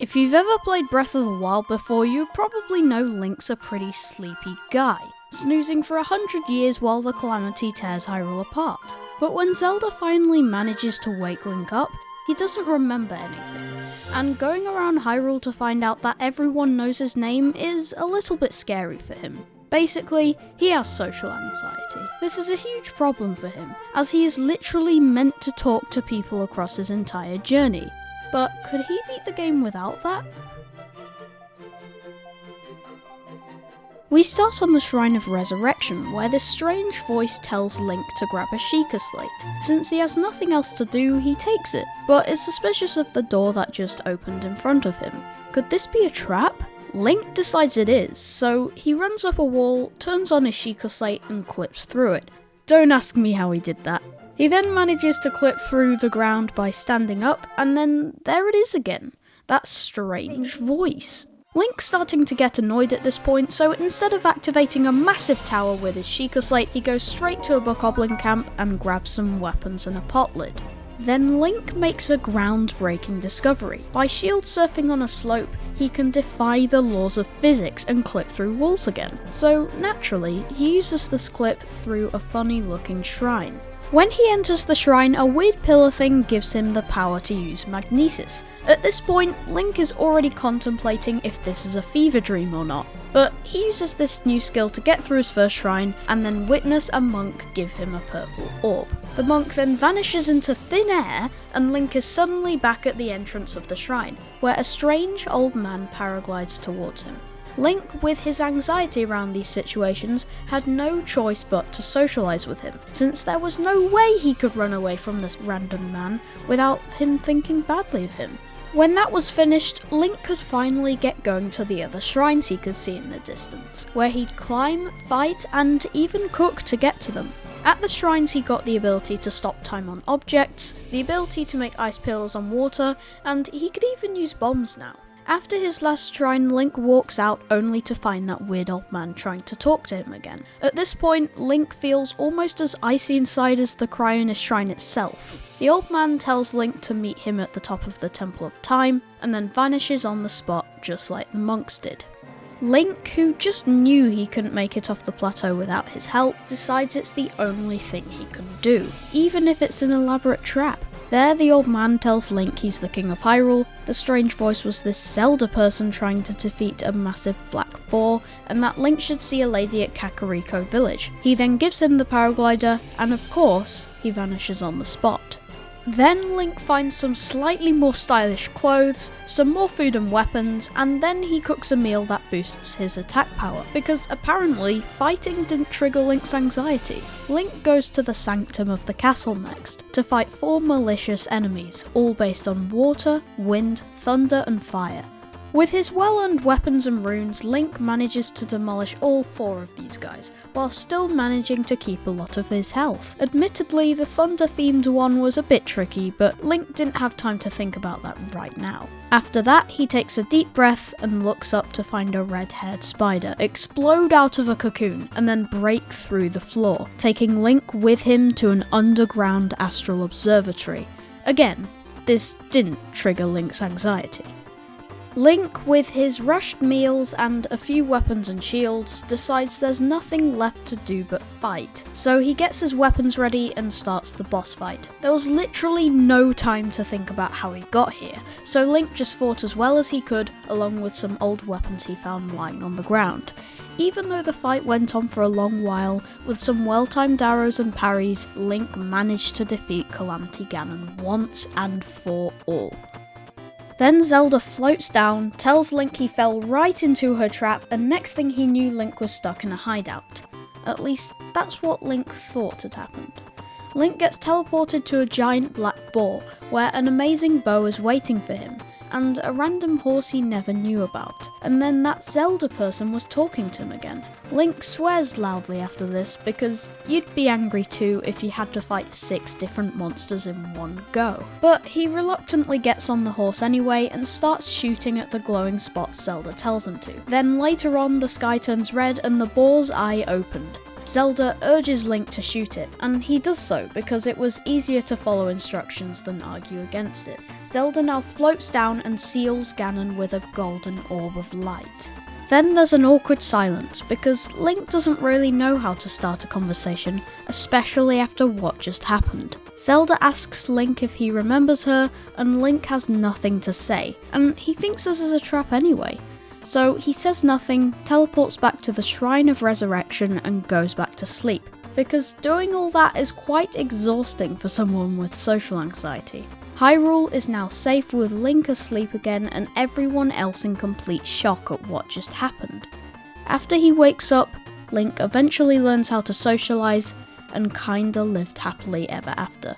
If you've ever played Breath of the Wild before, you probably know Link's a pretty sleepy guy, snoozing for 100 years while the calamity tears Hyrule apart. But when Zelda finally manages to wake Link up, he doesn't remember anything, and going around Hyrule to find out that everyone knows his name is a little bit scary for him. Basically, he has social anxiety. This is a huge problem for him, as he is literally meant to talk to people across his entire journey. But could he beat the game without that? We start on the Shrine of Resurrection, where this strange voice tells Link to grab a Sheikah slate. Since he has nothing else to do, he takes it, but is suspicious of the door that just opened in front of him. Could this be a trap? Link decides it is, so he runs up a wall, turns on his Sheikah slate and clips through it. Don't ask me how he did that. He then manages to clip through the ground by standing up, and then there it is again. That strange voice. Link's starting to get annoyed at this point, so instead of activating a massive tower with his Sheikah slate, he goes straight to a bokoblin camp and grabs some weapons and a pot lid. Then Link makes a groundbreaking discovery. By shield surfing on a slope, he can defy the laws of physics and clip through walls again. So naturally, he uses this clip through a funny looking shrine. When he enters the shrine, a weird pillar thing gives him the power to use magnesis. At this point, Link is already contemplating if this is a fever dream or not, but he uses this new skill to get through his first shrine and then witness a monk give him a purple orb. The monk then vanishes into thin air and Link is suddenly back at the entrance of the shrine, where a strange old man paraglides towards him. Link, with his anxiety around these situations, had no choice but to socialise with him, since there was no way he could run away from this random man without him thinking badly of him. When that was finished, Link could finally get going to the other shrines he could see in the distance, where he'd climb, fight, and even cook to get to them. At the shrines he got the ability to stop time on objects, the ability to make ice pillars on water, and he could even use bombs now. After his last shrine, Link walks out only to find that weird old man trying to talk to him again. At this point, Link feels almost as icy inside as the cryonis shrine itself. The old man tells Link to meet him at the top of the Temple of Time, and then vanishes on the spot just like the monks did. Link, who just knew he couldn't make it off the plateau without his help, decides it's the only thing he can do, even if it's an elaborate trap. There, the old man tells Link he's the king of Hyrule, the strange voice was this Zelda person trying to defeat a massive black boar, and that Link should see a lady at Kakariko village. He then gives him the paraglider, and of course, he vanishes on the spot. Then Link finds some slightly more stylish clothes, some more food and weapons, and then he cooks a meal that boosts his attack power, because apparently fighting didn't trigger Link's anxiety. Link goes to the sanctum of the castle next, to fight 4 malicious enemies, all based on water, wind, thunder and fire. With his well-earned weapons and runes, Link manages to demolish all 4 of these guys, while still managing to keep a lot of his health. Admittedly, the thunder-themed one was a bit tricky, but Link didn't have time to think about that right now. After that, he takes a deep breath and looks up to find a red-haired spider explode out of a cocoon and then break through the floor, taking Link with him to an underground astral observatory. Again, this didn't trigger Link's anxiety. Link, with his rushed meals and a few weapons and shields, decides there's nothing left to do but fight, so he gets his weapons ready and starts the boss fight. There was literally no time to think about how he got here, so Link just fought as well as he could, along with some old weapons he found lying on the ground. Even though the fight went on for a long while, with some well-timed arrows and parries, Link managed to defeat Calamity Ganon once and for all. Then Zelda floats down, tells Link he fell right into her trap, and next thing he knew Link was stuck in a hideout. At least, that's what Link thought had happened. Link gets teleported to a giant black boar, where an amazing bow is waiting for him, and a random horse he never knew about. And then that Zelda person was talking to him again. Link swears loudly after this, because you'd be angry too if you had to fight 6 different monsters in one go. But he reluctantly gets on the horse anyway and starts shooting at the glowing spots Zelda tells him to. Then later on the sky turns red and the boar's eye opened. Zelda urges Link to shoot it, and he does so because it was easier to follow instructions than argue against it. Zelda now floats down and seals Ganon with a golden orb of light. Then there's an awkward silence because Link doesn't really know how to start a conversation, especially after what just happened. Zelda asks Link if he remembers her, and Link has nothing to say, and he thinks this is a trap anyway. So he says nothing, teleports back to the Shrine of Resurrection and goes back to sleep, because doing all that is quite exhausting for someone with social anxiety. Hyrule is now safe with Link asleep again and everyone else in complete shock at what just happened. After he wakes up, Link eventually learns how to socialise and kinda lived happily ever after.